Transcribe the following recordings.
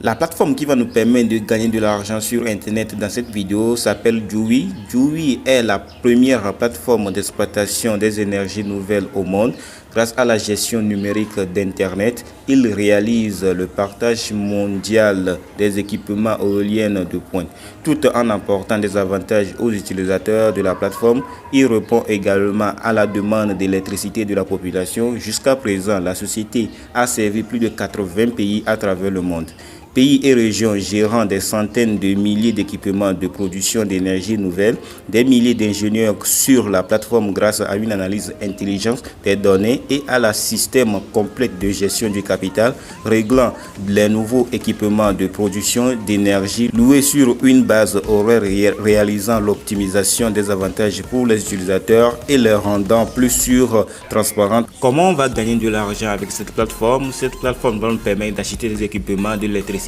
La plateforme qui va nous permettre de gagner de l'argent sur Internet dans cette vidéo s'appelle Juwi. Juwi est la première plateforme d'exploitation des énergies nouvelles au monde. Grâce à la gestion numérique d'Internet, il réalise le partage mondial des équipements éoliens de pointe. Tout en apportant des avantages aux utilisateurs de la plateforme, il répond également à la demande d'électricité de la population. Jusqu'à présent, la société a servi plus de 80 pays à travers le monde. Pays et régions gérant des centaines de milliers d'équipements de production d'énergie nouvelle, des milliers d'ingénieurs sur la plateforme grâce à une analyse intelligente des données et à la système complet de gestion du capital, réglant les nouveaux équipements de production d'énergie loués sur une base horaire réalisant l'optimisation des avantages pour les utilisateurs et les rendant plus sûrs, transparentes. Comment on va gagner de l'argent avec cette plateforme? Cette plateforme va nous permettre d'acheter des équipements d'électricité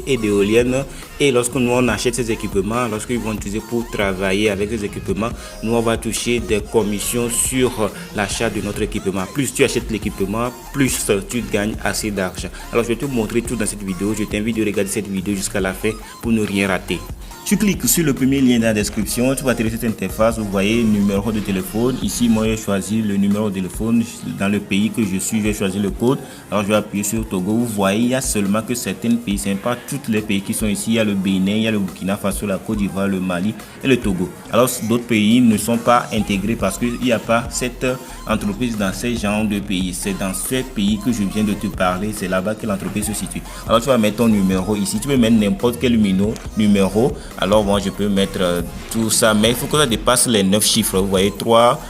et d'éoliennes, et lorsque nous on achète ces équipements, lorsqu'ils vont utiliser pour travailler avec ces équipements, nous on va toucher des commissions sur l'achat de notre équipement. Plus tu achètes l'équipement, plus tu gagnes assez d'argent. Alors je vais te montrer tout dans cette vidéo. Je t'invite à regarder cette vidéo jusqu'à la fin pour ne rien rater. Tu cliques sur le premier lien dans la description, tu vas télécharger cette interface. Vous voyez numéro de téléphone. Ici, moi, j'ai choisi le numéro de téléphone. Dans le pays que je suis, j'ai choisi le code. Alors, je vais appuyer sur Togo. Vous voyez, il y a seulement que certains pays. Ce n'est pas tous les pays qui sont ici. Il y a le Bénin, il y a le Burkina Faso, la Côte d'Ivoire, le Mali et le Togo. Alors, d'autres pays ne sont pas intégrés parce qu'il n'y a pas cette entreprise dans ces genres de pays. C'est dans ces pays que je viens de te parler. C'est là-bas que l'entreprise se situe. Alors, tu vas mettre ton numéro ici. Tu peux mettre n'importe quel numéro. Alors moi je peux mettre tout ça, mais il faut que ça dépasse les 9 chiffres. Vous voyez 3,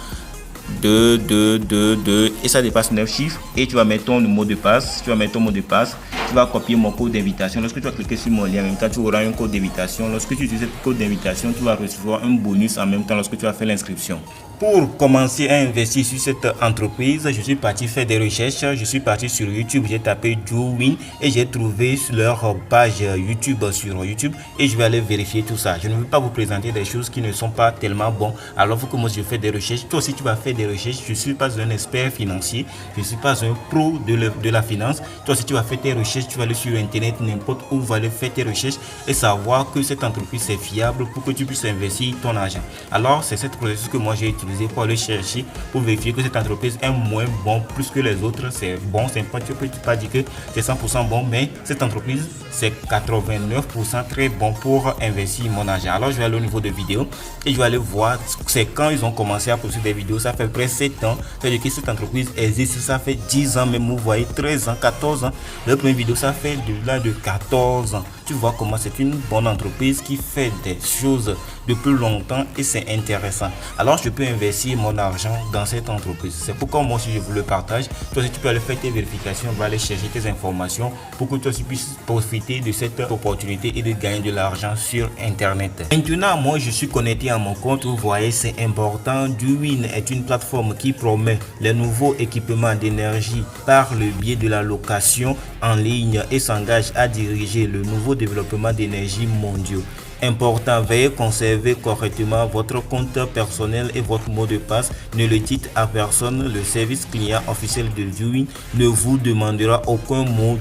2, 2, 2, 2 et ça dépasse 9 chiffres. Et tu vas mettre ton mot de passe. Tu vas mettre ton mot de passe. Tu vas copier mon code d'invitation. Lorsque tu vas cliquer sur mon lien, en même temps tu auras un code d'invitation. Lorsque tu utilises ce code d'invitation, tu vas recevoir un bonus en même temps lorsque tu vas faire l'inscription. Pour commencer à investir sur cette entreprise, je suis parti faire des recherches. Je suis parti sur YouTube, j'ai tapé Juwi et j'ai trouvé leur page YouTube sur YouTube et je vais aller vérifier tout ça. Je ne veux pas vous présenter des choses qui ne sont pas tellement bonnes. Alors, il faut que moi je fais des recherches. Toi aussi, tu vas faire des recherches. Je ne suis pas un expert financier. Je ne suis pas un pro de la finance. Toi aussi, tu vas faire tes recherches. Tu vas aller sur Internet, n'importe où, vous allez faire tes recherches et savoir que cette entreprise est fiable pour que tu puisses investir ton argent. Alors, c'est cette processus que moi j'ai utilisé pour aller chercher, pour vérifier que cette entreprise est moins bon plus que les autres. C'est bon, c'est pas, tu peux pas dire que c'est 100% bon, mais cette entreprise c'est 89% très bon pour investir mon argent. Alors je vais aller au niveau de vidéo et je vais aller voir, c'est quand ils ont commencé à produire des vidéos. Ça fait près de 7 ans, c'est-à-dire que cette entreprise existe, ça fait 10 ans même, vous voyez 13 ans, 14 ans. Leur première vidéo ça fait de 14 ans. Tu vois comment c'est une bonne entreprise qui fait des choses depuis longtemps et c'est intéressant. Alors je peux investir mon argent dans cette entreprise. C'est pourquoi moi aussi je vous le partage. Toi aussi tu peux aller faire tes vérifications, va aller chercher tes informations pour que toi aussi puisses profiter de cette opportunité et de gagner de l'argent sur Internet. Maintenant moi je suis connecté à mon compte. Vous voyez c'est important. Juwi est une plateforme qui promet les nouveaux équipements d'énergie par le biais de la location en ligne et s'engage à diriger le nouveau développement d'énergie mondiaux. Important, veuillez conserver correctement votre compte personnel et votre mot de passe. Ne le dites à personne. Le service client officiel de Juwi ne vous demandera aucun mot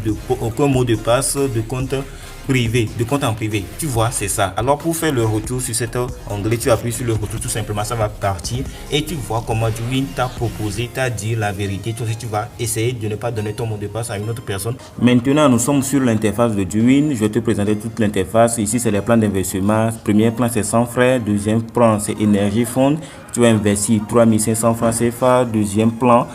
de passe de compte privé, de compte en privé. Tu vois, c'est ça. Alors pour faire le retour sur cet onglet, tu appuies sur le retour, tout simplement, ça va partir et tu vois comment Juwi t'a proposé, t'a dit la vérité. Toi aussi, tu vas essayer de ne pas donner ton mot de passe à une autre personne. Maintenant, nous sommes sur l'interface de Juwi. Je vais te présenter toute l'interface. Ici, c'est les plans d'investissement. Premier plan, c'est sans frais. Deuxième plan, c'est énergie fond. Tu vas investir 3500 francs CFA. Deuxième plan,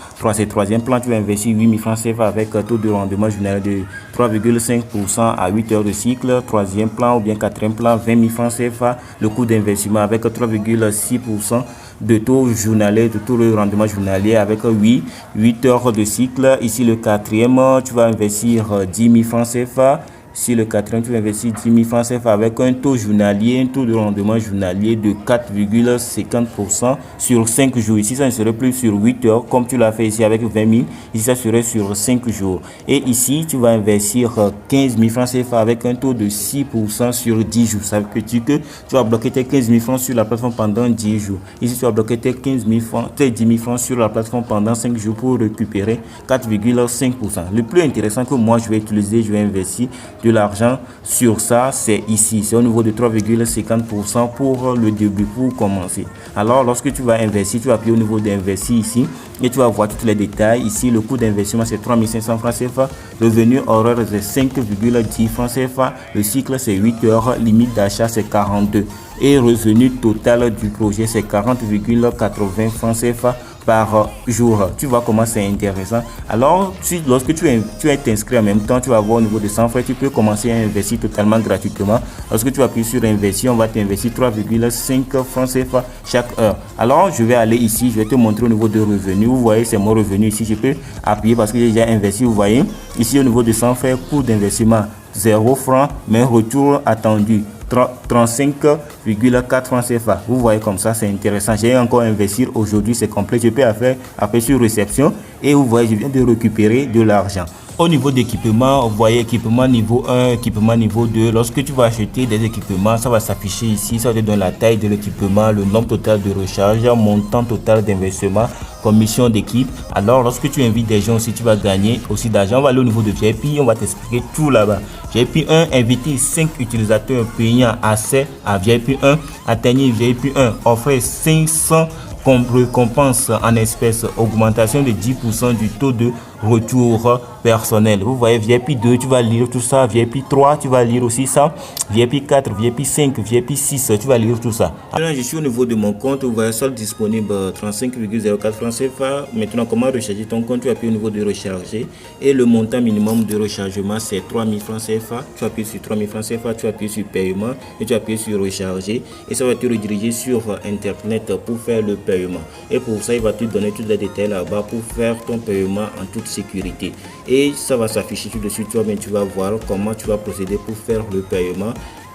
troisième plan, tu vas investir 8000 francs CFA avec un taux de rendement journalier de 3,5% à 8 heures de cycle. Troisième plan ou bien quatrième plan, 20 000 francs CFA. Le coût d'investissement avec 3,6% de taux journalier, de taux de rendement journalier avec 8 heures de cycle. Ici, le quatrième, tu vas investir 10 000 francs CFA. Si le quatrième, tu vas investir 10 000 francs CFA avec un taux journalier, un taux de rendement journalier de 4,50% sur 5 jours. Ici, ça ne serait plus sur 8 heures comme tu l'as fait ici avec 20 000. Ici, ça serait sur 5 jours. Et ici, tu vas investir 15 000 francs CFA avec un taux de 6% sur 10 jours. Ça veut dire que tu vas bloquer tes 15 000 francs sur la plateforme pendant 10 jours. Ici, tu vas bloquer tes 15 000 francs, tes 10 000 francs sur la plateforme pendant 5 jours pour récupérer 4,5%. Le plus intéressant que moi, je vais utiliser, je vais investir de l'argent sur ça, c'est ici. C'est au niveau de 3,50% pour le début, pour commencer. Alors, lorsque tu vas investir, tu vas appuyer au niveau d'investir ici et tu vas voir tous les détails. Ici, le coût d'investissement, c'est 3 500 francs CFA. Le revenu horaire, c'est 5,10 francs CFA. Le cycle, c'est 8 heures. Limite d'achat, c'est 42. Et revenu total du projet, c'est 40,80 francs CFA par jour. Tu vois comment c'est intéressant. Alors, lorsque tu es inscrit en même temps, tu vas voir au niveau de 100 frais, tu peux commencer à investir totalement gratuitement. Lorsque tu appuies sur investir, on va t'investir 3,5 francs CFA chaque heure. Alors, je vais aller ici, je vais te montrer au niveau de revenus. Vous voyez, c'est mon revenu ici. Je peux appuyer parce que j'ai déjà investi. Vous voyez, ici au niveau de 100 frais, coût d'investissement 0 francs, mais retour attendu 35,4 francs CFA. Vous voyez comme ça, c'est intéressant. J'ai encore investir aujourd'hui, c'est complet. Je peux appuyer sur réception et vous voyez, je viens de récupérer de l'argent. Au niveau d'équipement, vous voyez équipement niveau 1, équipement niveau 2. Lorsque tu vas acheter des équipements, ça va s'afficher ici. Ça va te donner la taille de l'équipement, le nombre total de recharge, montant total d'investissement, commission d'équipe. Alors, lorsque tu invites des gens aussi, tu vas gagner aussi d'argent. On va aller au niveau de VIP, on va t'expliquer tout là-bas. VIP 1, inviter 5 utilisateurs payants accès à VIP 1. Atteignez VIP 1, offrez 500 récompense en espèces, augmentation de 10% du taux de retour personnel. Vous voyez, VIP 2, tu vas lire tout ça. VIP 3, tu vas lire aussi ça. VIP 4, VIP 5, VIP 6, tu vas lire tout ça. Maintenant, je suis au niveau de mon compte. Vous voyez, solde disponible 35,04 francs CFA. Maintenant, comment recharger ton compte? Tu appuies au niveau de recharger. Et le montant minimum de rechargement, c'est 3 000 francs CFA. Tu appuies sur 3 000 francs CFA, tu appuies sur paiement et tu appuies sur recharger. Et ça va te rediriger sur Internet pour faire le paiement. Et pour ça, il va te donner tous les détails là-bas pour faire ton paiement en toute sécurité. Et ça va s'afficher tout de suite. Toi-même, tu vas voir comment tu vas procéder pour faire le paiement.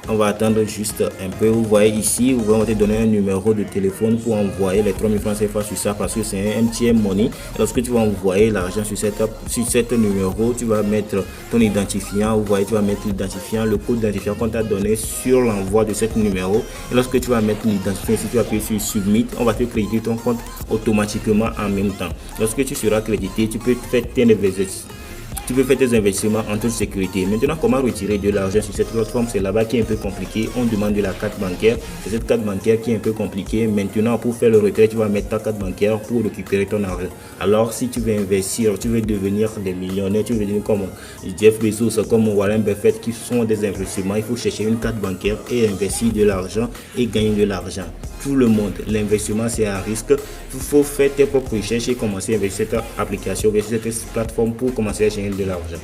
On va attendre juste un peu. Vous voyez ici, on va te donner un numéro de téléphone pour envoyer les 3 000 francs CFA sur ça parce que c'est un MTN Money. Lorsque tu vas envoyer l'argent sur cet numéro, tu vas mettre ton identifiant. Vous voyez, tu vas mettre l'identifiant, le code d'identifiant qu'on t'a donné sur l'envoi de ce numéro. Et lorsque tu vas mettre l'identifiant, si tu appuies sur Submit, on va te créditer ton compte automatiquement en même temps. Lorsque tu seras crédité, tu peux faire tes investissements en toute sécurité. Maintenant, comment retirer de l'argent sur cette plateforme? C'est là-bas qui est un peu compliqué. On demande de la carte bancaire. C'est cette carte bancaire qui est un peu compliquée. Maintenant, pour faire le retrait, tu vas mettre ta carte bancaire pour récupérer ton argent. Alors, si tu veux investir, tu veux devenir des millionnaires, tu veux devenir comme Jeff Bezos, comme Warren Buffett, qui sont des investissements, il faut chercher une carte bancaire et investir de l'argent et gagner de l'argent. Tout le monde, l'investissement c'est un risque. Il faut faire tes propres recherches et commencer à investir cette application, cette plateforme pour commencer à gagner de l'argent.